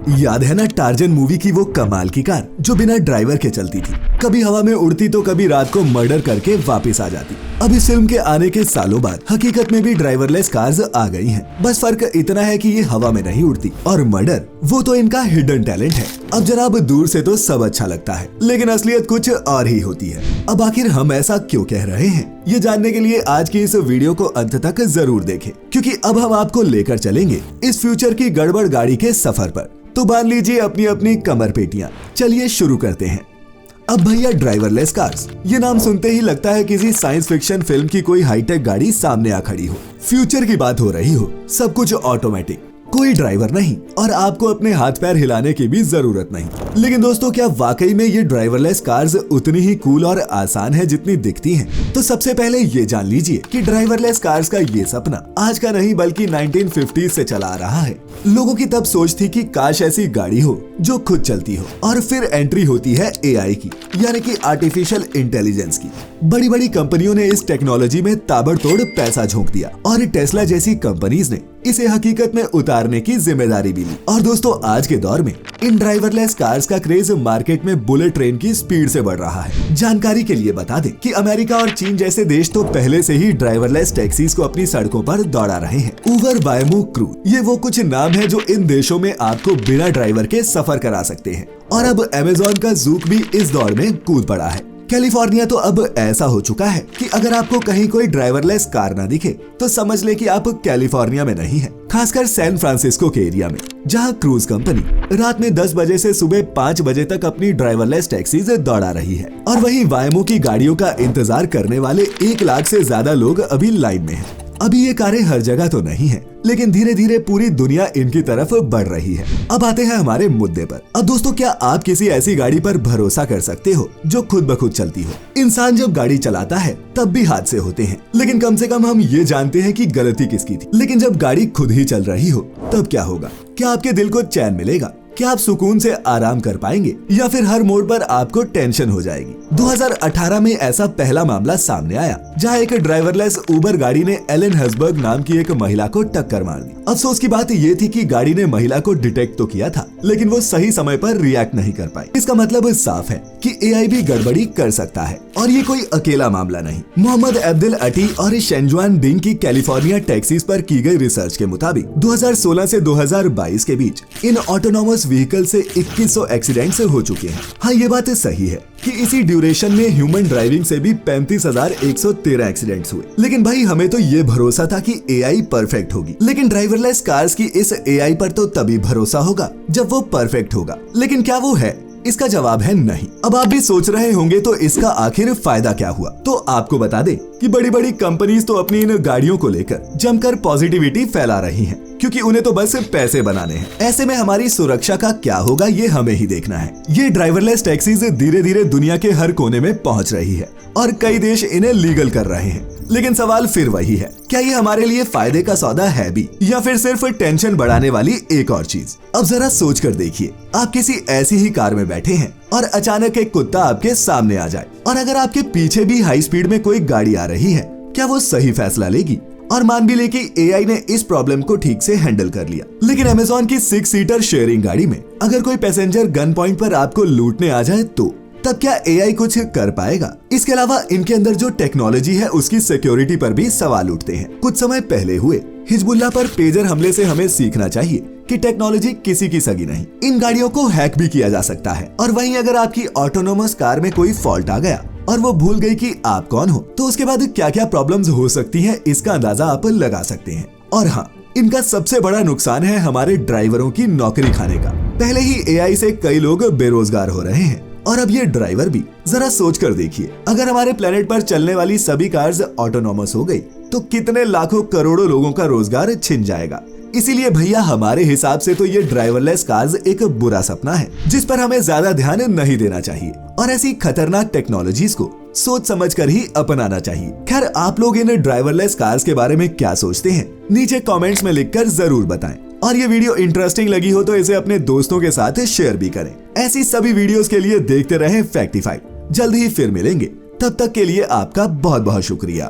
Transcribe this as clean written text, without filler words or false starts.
याद है ना टार्जन मूवी की वो कमाल की कार जो बिना ड्राइवर के चलती थी, कभी हवा में उड़ती तो कभी रात को मर्डर करके वापस आ जाती। अब इस फिल्म के आने के सालों बाद हकीकत में भी ड्राइवरलेस कार्स आ गई हैं। बस फर्क इतना है कि ये हवा में नहीं उड़ती और मर्डर वो तो इनका हिडन टैलेंट है। अब जनाब दूर से तो सब अच्छा लगता है, लेकिन असलियत कुछ और ही होती है। अब आखिर हम ऐसा क्यों कह रहे हैं, ये जानने के लिए आज की इस वीडियो को अंत तक जरूर देखें, क्योंकि अब हम आपको लेकर चलेंगे इस फ्यूचर की गड़बड़ गाड़ी के सफर पर। तो बांध लीजिए अपनी अपनी कमर पेटियां, चलिए शुरू करते हैं। अब भैया ड्राइवरलेस कार्स, ये नाम सुनते ही लगता है किसी साइंस फिक्शन फिल्म की कोई हाईटेक गाड़ी सामने आ खड़ी हो, फ्यूचर की बात हो रही हो, सब कुछ ऑटोमेटिक, कोई ड्राइवर नहीं और आपको अपने हाथ पैर हिलाने की भी जरूरत नहीं। लेकिन दोस्तों, क्या वाकई में ये ड्राइवरलेस कार्स उतनी ही कूल और आसान है जितनी दिखती हैं? तो सबसे पहले ये जान लीजिए कि ड्राइवरलेस कार्स का ये सपना आज का नहीं बल्कि 1950 से चला आ रहा है। लोगों की तब सोच थी कि काश ऐसी गाड़ी हो जो खुद चलती हो, और फिर एंट्री होती है एआई की, यानी कि आर्टिफिशियल इंटेलिजेंस की। बड़ी बड़ी कंपनियों ने इस टेक्नोलॉजी में ताबड़तोड़ पैसा झोंक दिया और टेस्ला जैसी कंपनीज ने इसे हकीकत में उतारने की जिम्मेदारी भी ली। और दोस्तों, आज के दौर में इन ड्राइवरलेस कार्स का क्रेज मार्केट में बुलेट ट्रेन की स्पीड से बढ़ रहा है। जानकारी के लिए बता दें कि अमेरिका और चीन जैसे देश तो पहले से ही ड्राइवरलेस टैक्सीज को अपनी सड़कों पर दौड़ा रहे हैं। उबर, वायमो, क्रूज, ये वो कुछ नाम है जो इन देशों में आपको बिना ड्राइवर के सफर करा सकते हैं। और अब अमेज़न का ज़ूक भी इस दौड़ में कूद पड़ा है। कैलिफोर्निया तो अब ऐसा हो चुका है कि अगर आपको कहीं कोई ड्राइवरलेस कार ना दिखे तो समझ ले कि आप कैलिफोर्निया में नहीं हैं। खासकर सैन फ्रांसिस्को के एरिया में, जहां क्रूज कंपनी रात में 10 बजे से सुबह 5 बजे तक अपनी ड्राइवरलेस टैक्सीज दौड़ा रही है। और वहीं वायमो की गाड़ियों का इंतजार करने वाले 1 लाख से ज्यादा लोग अभी लाइन में हैं। अभी ये कारें हर जगह तो नहीं है, लेकिन धीरे धीरे पूरी दुनिया इनकी तरफ बढ़ रही है। अब आते हैं हमारे मुद्दे पर। अब दोस्तों, क्या आप किसी ऐसी गाड़ी पर भरोसा कर सकते हो जो खुद ब खुद चलती हो? इंसान जब गाड़ी चलाता है तब भी हादसे होते हैं, लेकिन कम से कम हम ये जानते हैं कि गलती किसकी थी। लेकिन जब गाड़ी खुद ही चल रही हो तब क्या होगा? क्या आपके दिल को चैन मिलेगा? क्या आप सुकून से आराम कर पाएंगे, या फिर हर मोड़ पर आपको टेंशन हो जाएगी? 2018 में ऐसा पहला मामला सामने आया जहां एक ड्राइवरलेस उबर गाड़ी ने एलन हसबर्ग नाम की एक महिला को टक्कर मार दी। अफसोस की बात ये थी कि गाड़ी ने महिला को डिटेक्ट तो किया था, लेकिन वो सही समय पर रिएक्ट नहीं कर पाई। इसका मतलब साफ है कि एआई भी गड़बड़ी कर सकता है, और ये कोई अकेला मामला नहीं। मोहम्मद अब्दुल अटी और शेंजुआन डिंग की कैलिफोर्निया टैक्सीज पर की गई रिसर्च के मुताबिक 2016 से 2022 के बीच इन ऑटोनॉमस व्हीकल से 2100 एक्सीडेंट्स हो चुके हैं। हाँ, ये बात सही है कि इसी ड्यूरेशन में ह्यूमन ड्राइविंग से भी 35,113 एक्सीडेंट्स हुए। लेकिन भाई, हमें तो ये भरोसा था कि एआई परफेक्ट होगी। लेकिन ड्राइवरलेस कार्स की इस एआई पर तो तभी भरोसा होगा जब वो परफेक्ट होगा। लेकिन क्या वो है? इसका जवाब है नहीं। अब आप भी सोच रहे होंगे तो इसका आखिर फायदा क्या हुआ? तो आपको बता दें कि बड़ी बड़ी कंपनीज तो अपनी इन गाड़ियों को लेकर जमकर पॉजिटिविटी फैला रही हैं, क्योंकि उन्हें तो बस पैसे बनाने हैं। ऐसे में हमारी सुरक्षा का क्या होगा, ये हमें ही देखना है। ये ड्राइवरलेस टैक्सीज धीरे धीरे दुनिया के हर कोने में पहुंच रही है और कई देश इन्हें लीगल कर रहे हैं। लेकिन सवाल फिर वही है, क्या ये हमारे लिए फायदे का सौदा है भी, या फिर सिर्फ टेंशन बढ़ाने वाली एक और चीज? अब जरा सोच कर देखिए, आप किसी ऐसी ही कार में बैठे हैं और अचानक एक कुत्ता आपके सामने आ जाए, और अगर आपके पीछे भी हाई स्पीड में कोई गाड़ी आ रही है, क्या वो सही फैसला लेगी? और मान भी ले कि एआई ने इस प्रॉब्लम को ठीक से हैंडल कर लिया, लेकिन अमेज़न की 6 सीटर शेयरिंग गाड़ी में अगर कोई पैसेंजर गन पॉइंट पर आपको लूटने आ जाए तो तब क्या एआई कुछ कर पाएगा? इसके अलावा इनके अंदर जो टेक्नोलॉजी है उसकी सिक्योरिटी पर भी सवाल उठते हैं। कुछ समय पहले हुए हिजबुल्लाह पर पेजर हमले से हमें सीखना चाहिए कि टेक्नोलॉजी किसी की सगी नहीं। इन गाड़ियों को हैक भी किया जा सकता है। और वहीं अगर आपकी ऑटोनोमस कार में कोई फॉल्ट आ गया और वो भूल गई कि आप कौन हो, तो उसके बाद क्या क्या प्रॉब्लम्स हो सकती हैं, इसका अंदाजा आप लगा सकते हैं। और हाँ, इनका सबसे बड़ा नुकसान है हमारे ड्राइवरों की नौकरी खाने का। पहले ही एआई से कई लोग बेरोजगार हो रहे हैं, और अब ये ड्राइवर भी। जरा सोच कर देखिए, अगर हमारे प्लेनेट पर चलने वाली सभी कार्स ऑटोनॉमस हो गई तो कितने लाखों करोड़ों लोगों का रोजगार छिन जाएगा। इसीलिए भैया, हमारे हिसाब से तो ये ड्राइवरलेस कार्स एक बुरा सपना है जिस पर हमें ज्यादा ध्यान नहीं देना चाहिए, और ऐसी खतरनाक टेक्नोलॉजीज को सोच समझकर ही अपनाना चाहिए। खैर, आप लोग इन ड्राइवरलेस कार्स के बारे में क्या सोचते हैं, नीचे कमेंट्स में लिखकर जरूर बताएं। और ये वीडियो इंटरेस्टिंग लगी हो तो इसे अपने दोस्तों के साथ शेयर भी करें। ऐसी सभी वीडियोस के लिए देखते रहें फैक्टिफाइड। जल्द ही फिर मिलेंगे, तब तक के लिए आपका बहुत बहुत शुक्रिया।